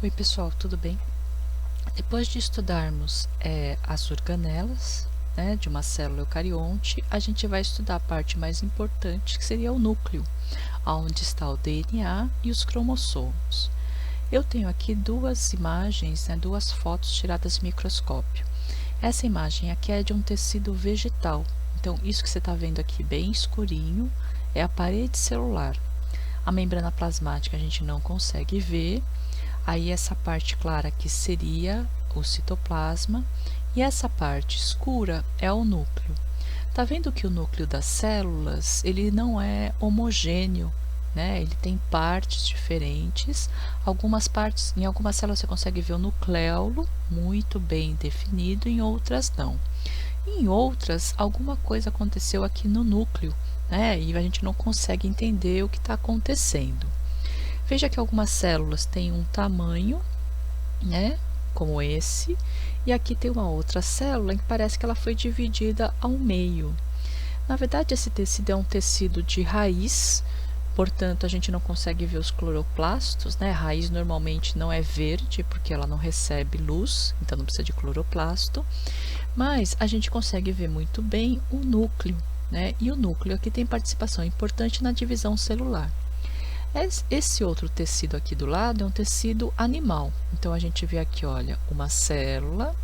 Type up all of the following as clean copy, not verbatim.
Oi pessoal, tudo bem? Depois de estudarmos as organelas, né, de uma célula eucarionte, a gente vai estudar a parte mais importante, que seria o núcleo, onde está o DNA e os cromossomos. Eu tenho aqui duas imagens, né, duas fotos tiradas de microscópio. Essa imagem aqui é de um tecido vegetal, então isso que você está vendo aqui bem escurinho é a parede celular. A membrana plasmática a gente não consegue ver. Aí essa parte clara aqui seria o citoplasma e essa parte escura é o núcleo. Tá vendo que o núcleo das células, ele não é homogêneo, né? Ele tem partes diferentes. Em algumas células você consegue ver o nucleolo muito bem definido, em outras não. Em outras, alguma coisa aconteceu aqui no núcleo, né? E a gente não consegue entender o que está acontecendo. Veja que algumas células têm um tamanho, né, como esse, e aqui tem uma outra célula que parece que ela foi dividida ao meio. Na verdade, esse tecido é um tecido de raiz, portanto, a gente não consegue ver os cloroplastos, né? A raiz normalmente não é verde, porque ela não recebe luz, então não precisa de cloroplasto, mas a gente consegue ver muito bem o núcleo, né? E o núcleo aqui tem participação importante na divisão celular. Esse outro tecido aqui do lado é um tecido animal. Então, a gente vê aqui, olha, uma célula,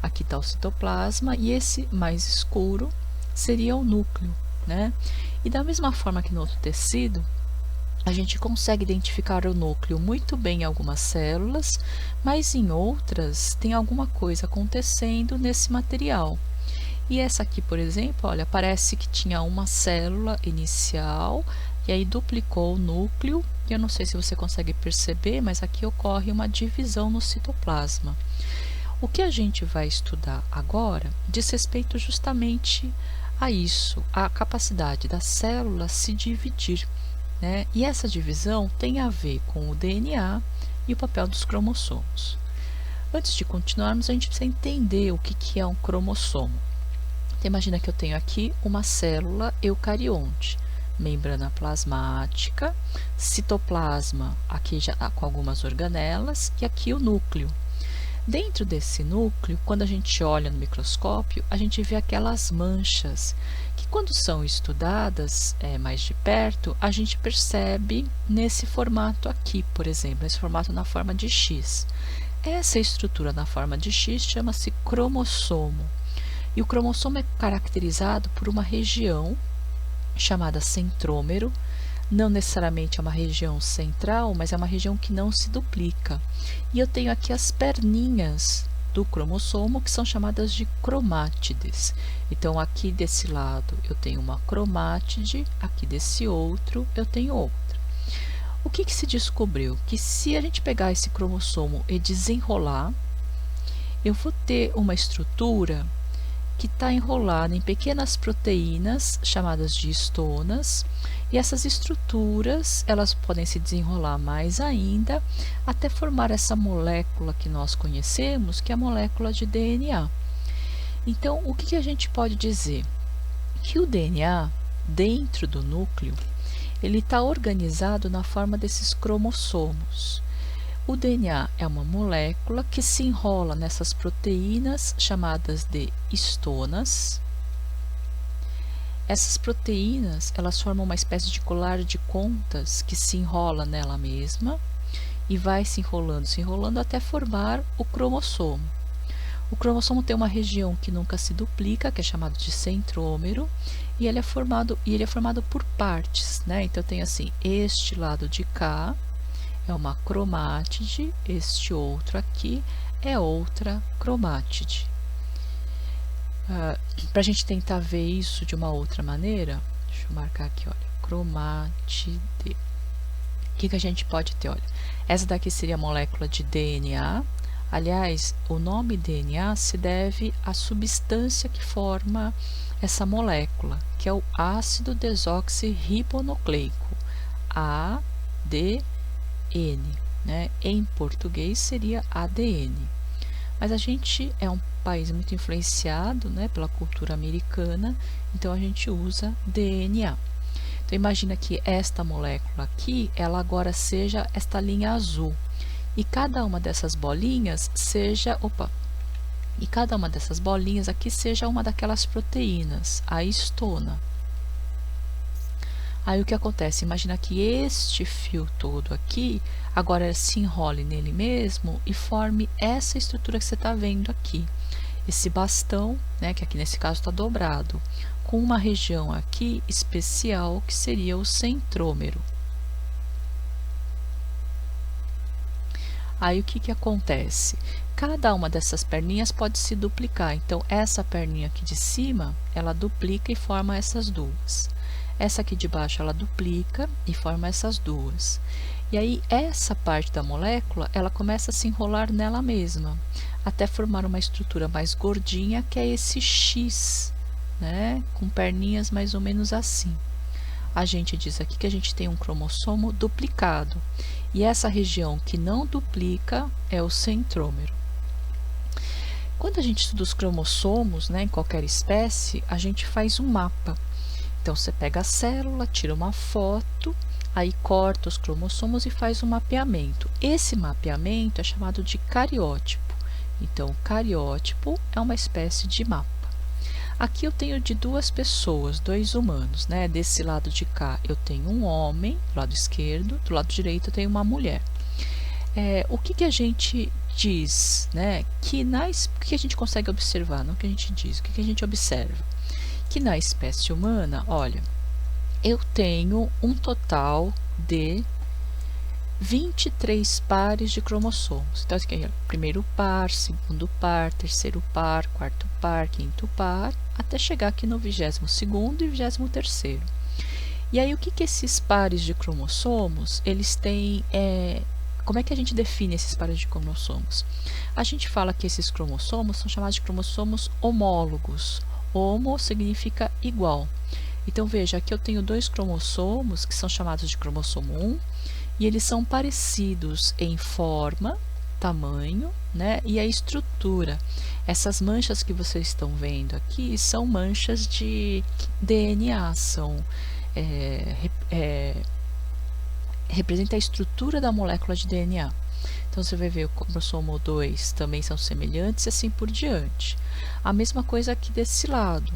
aqui está o citoplasma, e esse mais escuro seria o núcleo, né? E da mesma forma que no outro tecido, a gente consegue identificar o núcleo muito bem em algumas células, mas em outras tem alguma coisa acontecendo nesse material. E essa aqui, por exemplo, olha, parece que tinha uma célula inicial e aí duplicou o núcleo. E eu não sei se você consegue perceber, mas aqui ocorre uma divisão no citoplasma. O que a gente vai estudar agora diz respeito justamente a isso, a capacidade da célula se dividir, né? E essa divisão tem a ver com o DNA e o papel dos cromossomos. Antes de continuarmos, a gente precisa entender o que é um cromossomo. Então, imagina que eu tenho aqui uma célula eucarionte, membrana plasmática, citoplasma, aqui já com algumas organelas, e aqui o núcleo. Dentro desse núcleo, quando a gente olha no microscópio, a gente vê aquelas manchas, que quando são estudadas mais de perto, a gente percebe nesse formato aqui, por exemplo, esse formato na forma de X. Essa estrutura na forma de X chama-se cromossomo. E o cromossomo é caracterizado por uma região chamada centrômero, não necessariamente é uma região central, mas é uma região que não se duplica. E eu tenho aqui as perninhas do cromossomo, que são chamadas de cromátides. Então, aqui desse lado eu tenho uma cromátide, aqui desse outro eu tenho outra. O que se descobriu? Que se a gente pegar esse cromossomo e desenrolar, eu vou ter uma estrutura que está enrolada em pequenas proteínas chamadas de histonas, e essas estruturas elas podem se desenrolar mais ainda até formar essa molécula que nós conhecemos, que é a molécula de DNA. Então, o que a gente pode dizer? Que o DNA, dentro do núcleo, ele está organizado na forma desses cromossomos. O DNA é uma molécula que se enrola nessas proteínas chamadas de histonas. Essas proteínas, elas formam uma espécie de colar de contas que se enrola nela mesma e vai se enrolando até formar o cromossomo. O cromossomo tem uma região que nunca se duplica, que é chamado de centrômero, e ele é formado por partes, né? Então, eu tenho assim, este lado de cá é uma cromátide, este outro aqui é outra cromátide. Para a gente tentar ver isso de uma outra maneira, deixa eu marcar aqui, olha, cromátide. O que a gente pode ter? Olha, essa daqui seria a molécula de DNA. Aliás, o nome DNA se deve à substância que forma essa molécula, que é o ácido desoxirribonucleico, ADN, né? Em português seria ADN. Mas a gente é um país muito influenciado, né, pela cultura americana, então a gente usa DNA. Então, imagina que esta molécula aqui, ela agora seja esta linha azul. e cada uma dessas bolinhas seja, e cada uma dessas bolinhas aqui seja uma daquelas proteínas, a histona. Aí o que acontece? Imagina que este fio todo aqui, agora se enrole nele mesmo e forme essa estrutura que você está vendo aqui. Esse bastão, né, que aqui nesse caso está dobrado, com uma região aqui especial que seria o centrômero. Aí o que que acontece? Cada uma dessas perninhas pode se duplicar, então essa perninha aqui de cima, ela duplica e forma essas duas. Essa aqui de baixo, ela duplica e forma essas duas. E aí, essa parte da molécula, ela começa a se enrolar nela mesma, até formar uma estrutura mais gordinha, que é esse X, né? Com perninhas mais ou menos assim. A gente diz aqui que a gente tem um cromossomo duplicado. E essa região que não duplica é o centrômero. Quando a gente estuda os cromossomos, né, em qualquer espécie, a gente faz um mapa. Então, você pega a célula, tira uma foto, aí corta os cromossomos e faz um mapeamento. Esse mapeamento é chamado de cariótipo. Então, o cariótipo é uma espécie de mapa. Aqui eu tenho de duas pessoas, dois humanos, né? Desse lado de cá eu tenho um homem, do lado esquerdo, do lado direito eu tenho uma mulher. O que que a gente diz, né? O que a gente consegue observar, não o que a gente diz, o que a gente observa? Que na espécie humana, olha, eu tenho um total de 23 pares de cromossomos. Então, aqui é primeiro par, segundo par, terceiro par, quarto par, quinto par, até chegar aqui no 22º e 23º. E aí, o que que esses pares de cromossomos, eles têm... como é que a gente define esses pares de cromossomos? A gente fala que esses cromossomos são chamados de cromossomos homólogos. Homo significa igual. Então, veja, aqui eu tenho dois cromossomos que são chamados de cromossomo 1 e eles são parecidos em forma, tamanho, né, e a estrutura. Essas manchas que vocês estão vendo aqui são manchas de DNA, representa a estrutura da molécula de DNA. Então, você vai ver o cromossomo 2 também são semelhantes e assim por diante. A mesma coisa aqui desse lado.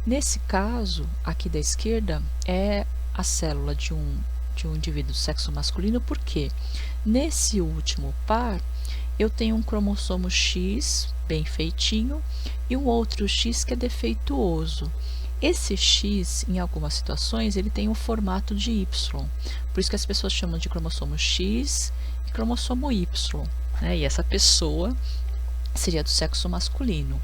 Nesse caso, aqui da esquerda, é a célula de um indivíduo do sexo masculino, porque nesse último par, eu tenho um cromossomo X bem feitinho e um outro X que é defeituoso. Esse X, em algumas situações, ele tem um formato de Y. Por isso que as pessoas chamam de cromossomo X e cromossomo Y, né? E essa pessoa seria do sexo masculino.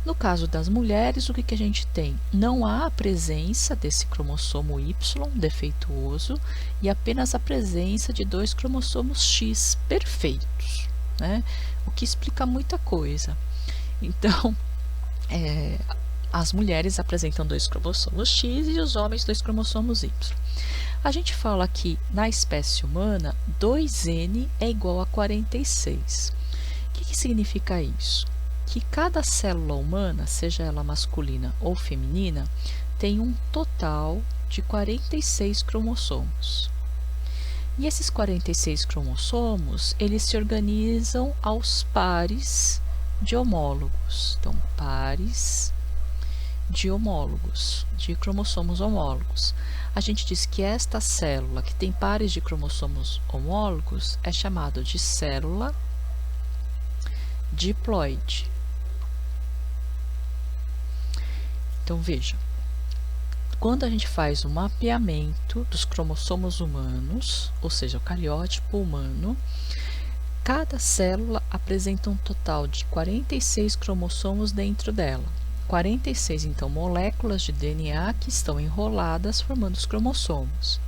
No caso das mulheres, o que que a gente tem? Não há a presença desse cromossomo Y defeituoso e apenas a presença de dois cromossomos X perfeitos, né? O que explica muita coisa. Então, as mulheres apresentam dois cromossomos X e os homens dois cromossomos Y. A gente fala que na espécie humana, 2N é igual a 46. O que significa isso? Que cada célula humana, seja ela masculina ou feminina, tem um total de 46 cromossomos. E esses 46 cromossomos, eles se organizam aos pares de homólogos. Então, pares de homólogos, de cromossomos homólogos. A gente diz que esta célula que tem pares de cromossomos homólogos é chamada de célula diploide. Então, veja, quando a gente faz o mapeamento dos cromossomos humanos, ou seja, o cariótipo humano, cada célula apresenta um total de 46 cromossomos dentro dela. 46, então, moléculas de DNA que estão enroladas formando os cromossomos.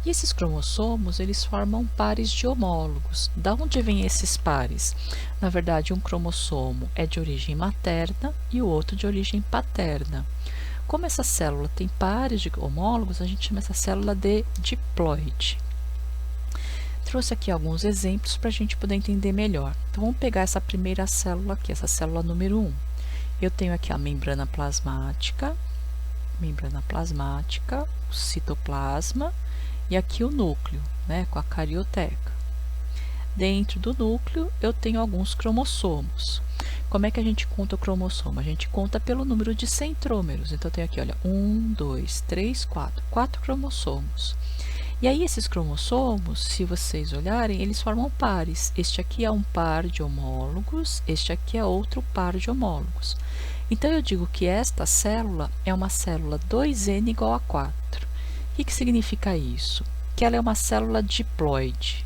E esses cromossomos, eles formam pares de homólogos. Da onde vêm esses pares? Na verdade, um cromossomo é de origem materna e o outro de origem paterna. Como essa célula tem pares de homólogos, a gente chama essa célula de diploide. Trouxe aqui alguns exemplos para a gente poder entender melhor. Então, vamos pegar essa primeira célula aqui, essa célula número 1. Eu tenho aqui a membrana plasmática, o citoplasma, e aqui o núcleo, né, com a carioteca. Dentro do núcleo, eu tenho alguns cromossomos. Como é que a gente conta o cromossomo? A gente conta pelo número de centrômeros. Então, eu tenho aqui, olha, 1, 2, 3, 4. 4 cromossomos. E aí, esses cromossomos, se vocês olharem, eles formam pares. Este aqui é um par de homólogos, este aqui é outro par de homólogos. Então, eu digo que esta célula é uma célula 2N igual a 4. O que significa isso? Que ela é uma célula diploide.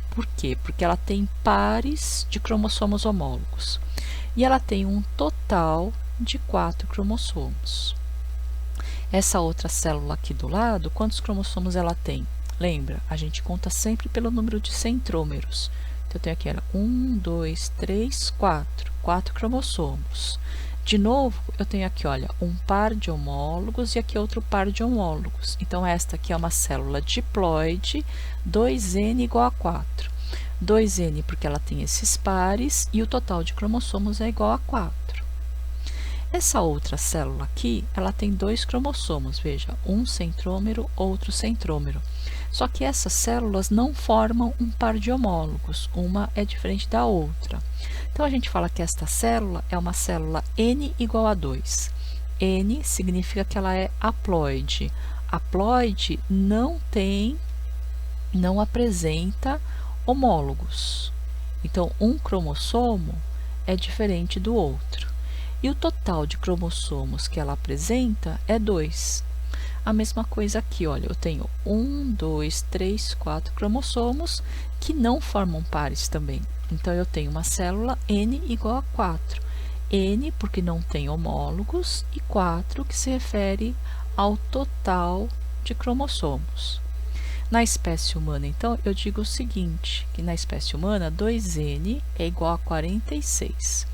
Por quê? Porque ela tem pares de cromossomos homólogos. E ela tem um total de 4 cromossomos. Essa outra célula aqui do lado, quantos cromossomos ela tem? Lembra, a gente conta sempre pelo número de centrômeros. Então, eu tenho aqui 1, 2, 3, 4. 4 cromossomos. De novo, eu tenho aqui, olha, um par de homólogos e aqui outro par de homólogos. Então, esta aqui é uma célula diploide, 2N igual a 4. 2N porque ela tem esses pares e o total de cromossomos é igual a 4. Essa outra célula aqui, ela tem 2 cromossomos, veja, um centrômero, outro centrômero. Só que essas células não formam um par de homólogos, uma é diferente da outra. Então, a gente fala que esta célula é uma célula N igual a 2. N significa que ela é haploide. Haploide não apresenta homólogos. Então, um cromossomo é diferente do outro. E o total de cromossomos que ela apresenta é 2. A mesma coisa aqui, olha, eu tenho 1, 2, 3, 4 cromossomos que não formam pares também. Então, eu tenho uma célula N igual a 4. N porque não tem homólogos e 4 que se refere ao total de cromossomos. Na espécie humana, então, eu digo o seguinte, que na espécie humana, 2N é igual a 46.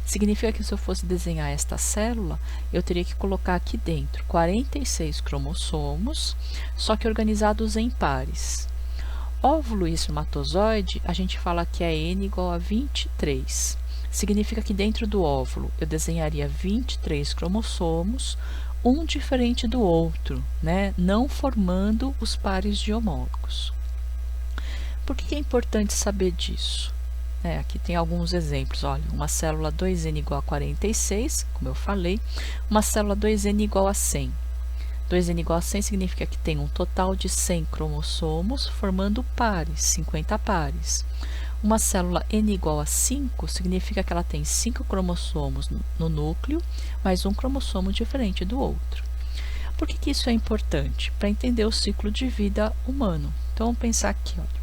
Significa que se eu fosse desenhar esta célula, eu teria que colocar aqui dentro 46 cromossomos, só que organizados em pares. Óvulo e espermatozoide, a gente fala que é N igual a 23. Significa que dentro do óvulo eu desenharia 23 cromossomos, um diferente do outro, né? Não formando os pares de homólogos. Por que é importante saber disso? Aqui tem alguns exemplos, olha, uma célula 2N igual a 46, como eu falei, uma célula 2N igual a 100. 2N igual a 100 significa que tem um total de 100 cromossomos formando pares, 50 pares. Uma célula N igual a 5 significa que ela tem 5 cromossomos no núcleo, mas um cromossomo diferente do outro. Por que isso é importante? Para entender o ciclo de vida humano. Então, vamos pensar aqui, olha.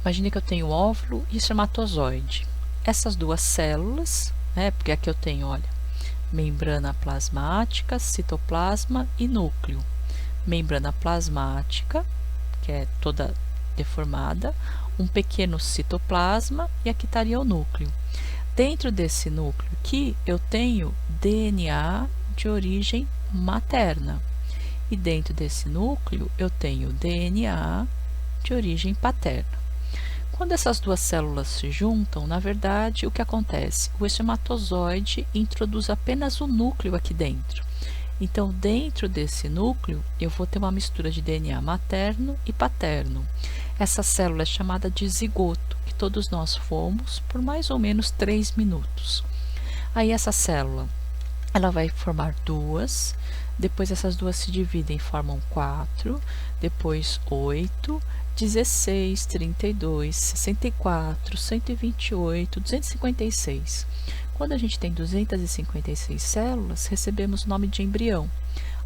Imagine que eu tenho óvulo e espermatozoide. Essas duas células, porque aqui eu tenho, olha, membrana plasmática, citoplasma e núcleo. Membrana plasmática, que é toda deformada, um pequeno citoplasma e aqui estaria o núcleo. Dentro desse núcleo aqui, eu tenho DNA de origem materna. E dentro desse núcleo, eu tenho DNA de origem paterna. Quando essas duas células se juntam, na verdade, o que acontece? O espermatozoide introduz apenas o núcleo aqui dentro. Então, dentro desse núcleo, eu vou ter uma mistura de DNA materno e paterno. Essa célula é chamada de zigoto, que todos nós fomos por mais ou menos 3 minutos. Aí, essa célula, ela vai formar duas, depois essas duas se dividem e formam 4, depois 8, 16, 32, 64, 128, 256. Quando a gente tem 256 células, recebemos o nome de embrião.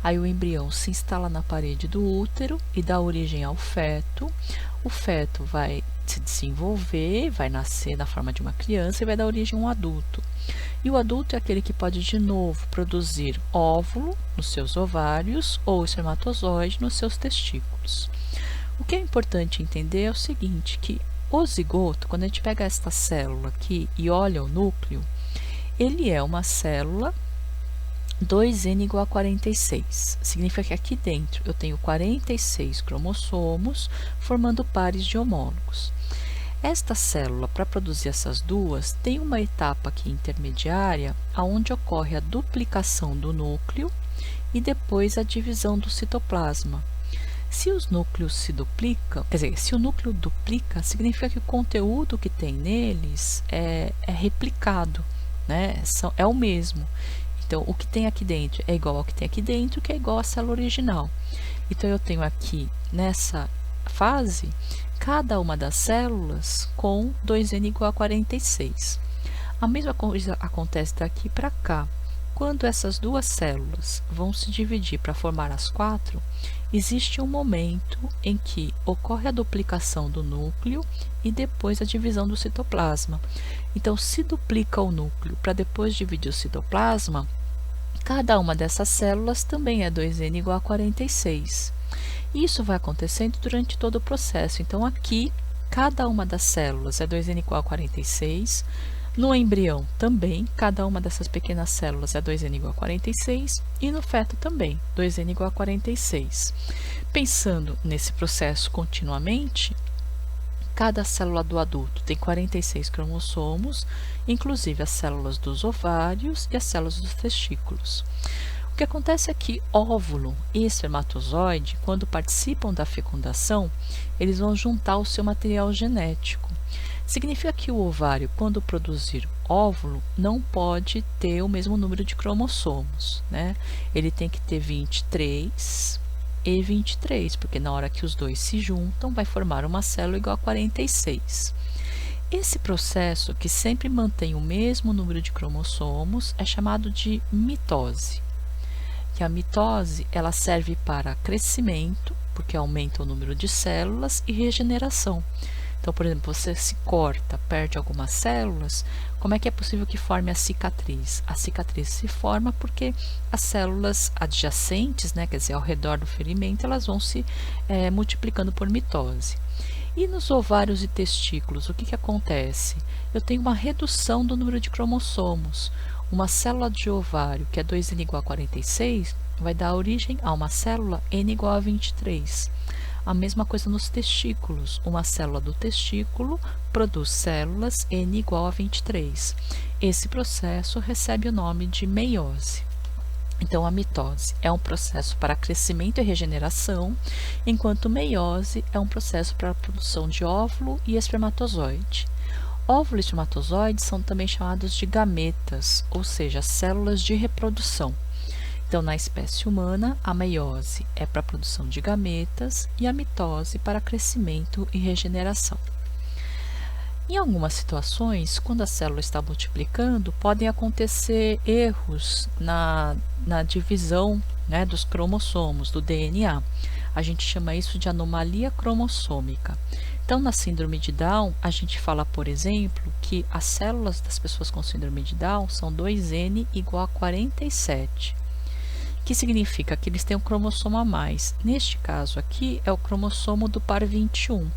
Aí o embrião se instala na parede do útero e dá origem ao feto. O feto vai se desenvolver, vai nascer na forma de uma criança e vai dar origem a um adulto. E o adulto é aquele que pode de novo produzir óvulo nos seus ovários ou espermatozoide nos seus testículos. O que é importante entender é o seguinte, que o zigoto, quando a gente pega esta célula aqui e olha o núcleo, ele é uma célula 2N igual a 46. Significa que aqui dentro eu tenho 46 cromossomos formando pares de homólogos. Esta célula, para produzir essas duas, tem uma etapa aqui intermediária, onde ocorre a duplicação do núcleo e depois a divisão do citoplasma. Se os núcleos se duplicam, quer dizer, se o núcleo duplica, significa que o conteúdo que tem neles é replicado, né? É o mesmo. Então, o que tem aqui dentro é igual ao que tem aqui dentro, que é igual à célula original. Então, eu tenho aqui, nessa fase, cada uma das células com 2n igual a 46. A mesma coisa acontece daqui para cá. Quando essas duas células vão se dividir para formar as 4, existe um momento em que ocorre a duplicação do núcleo e depois a divisão do citoplasma. Então, se duplica o núcleo para depois dividir o citoplasma, cada uma dessas células também é 2n igual a 46. Isso vai acontecendo durante todo o processo. Então, aqui, cada uma das células é 2n igual a 46. No embrião também, cada uma dessas pequenas células é 2n igual a 46 e no feto também, 2n igual a 46. Pensando nesse processo continuamente, cada célula do adulto tem 46 cromossomos, inclusive as células dos ovários e as células dos testículos. O que acontece é que óvulo e espermatozoide, quando participam da fecundação, eles vão juntar o seu material genético. Significa que o ovário, quando produzir óvulo, não pode ter o mesmo número de cromossomos, né? Ele tem que ter 23 e 23, porque na hora que os dois se juntam, vai formar uma célula igual a 46. Esse processo, que sempre mantém o mesmo número de cromossomos, é chamado de mitose. E a mitose, ela serve para crescimento, porque aumenta o número de células, e regeneração. Então, por exemplo, você se corta, perde algumas células, como é que é possível que forme a cicatriz? A cicatriz se forma porque as células adjacentes, né, quer dizer, ao redor do ferimento, elas vão se multiplicando por mitose. E nos ovários e testículos, o que acontece? Eu tenho uma redução do número de cromossomos. Uma célula de ovário, que é 2n igual a 46, vai dar origem a uma célula n igual a 23. A mesma coisa nos testículos. Uma célula do testículo produz células n igual a 23. Esse processo recebe o nome de meiose. Então, a mitose é um processo para crescimento e regeneração, enquanto meiose é um processo para a produção de óvulo e espermatozoide. Óvulo e espermatozoide são também chamados de gametas, ou seja, células de reprodução. Então, na espécie humana, a meiose é para a produção de gametas e a mitose para crescimento e regeneração. Em algumas situações, quando a célula está multiplicando, podem acontecer erros na divisão, né, dos cromossomos, do DNA. A gente chama isso de anomalia cromossômica. Então, na síndrome de Down, a gente fala, por exemplo, que as células das pessoas com síndrome de Down são 2n igual a 47. Que significa que eles têm um cromossomo a mais. Neste caso aqui, é o cromossomo do par 21.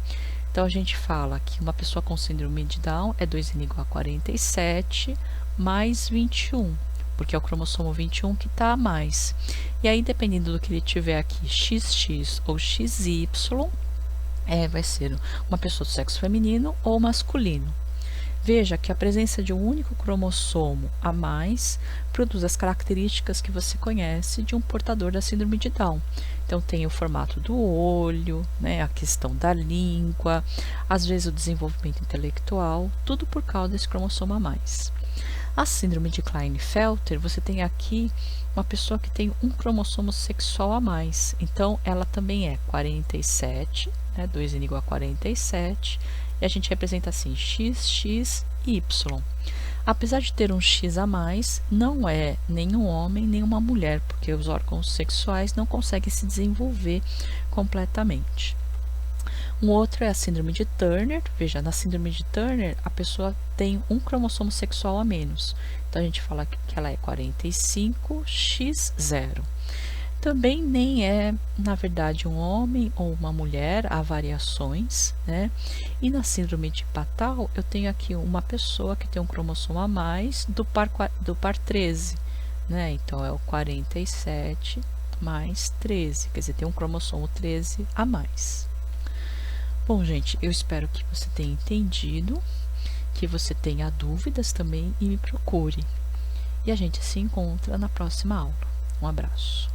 Então, a gente fala que uma pessoa com síndrome de Down é 2n igual a 47 mais 21, porque é o cromossomo 21 que está a mais. E aí, dependendo do que ele tiver aqui, XX ou XY, vai ser uma pessoa do sexo feminino ou masculino. Veja que a presença de um único cromossomo a mais produz as características que você conhece de um portador da síndrome de Down. Então, tem o formato do olho, né, a questão da língua, às vezes o desenvolvimento intelectual, tudo por causa desse cromossomo a mais. A síndrome de Klinefelter, você tem aqui uma pessoa que tem um cromossomo sexual a mais. Então, ela também é 47, né, 2n igual a 47, e a gente representa assim, XX e Y. Apesar de ter um X a mais, não é nem um homem nem uma mulher, porque os órgãos sexuais não conseguem se desenvolver completamente. Um outro é a síndrome de Turner. Veja, na síndrome de Turner, a pessoa tem um cromossomo sexual a menos. Então, a gente fala que ela é 45x0. Também nem é, na verdade, um homem ou uma mulher, há variações, né? E na síndrome de Patal, eu tenho aqui uma pessoa que tem um cromossomo a mais do par 13, né? Então, é o 47 mais 13, quer dizer, tem um cromossomo 13 a mais. Bom, gente, eu espero que você tenha entendido, que você tenha dúvidas também e me procure. E a gente se encontra na próxima aula. Um abraço.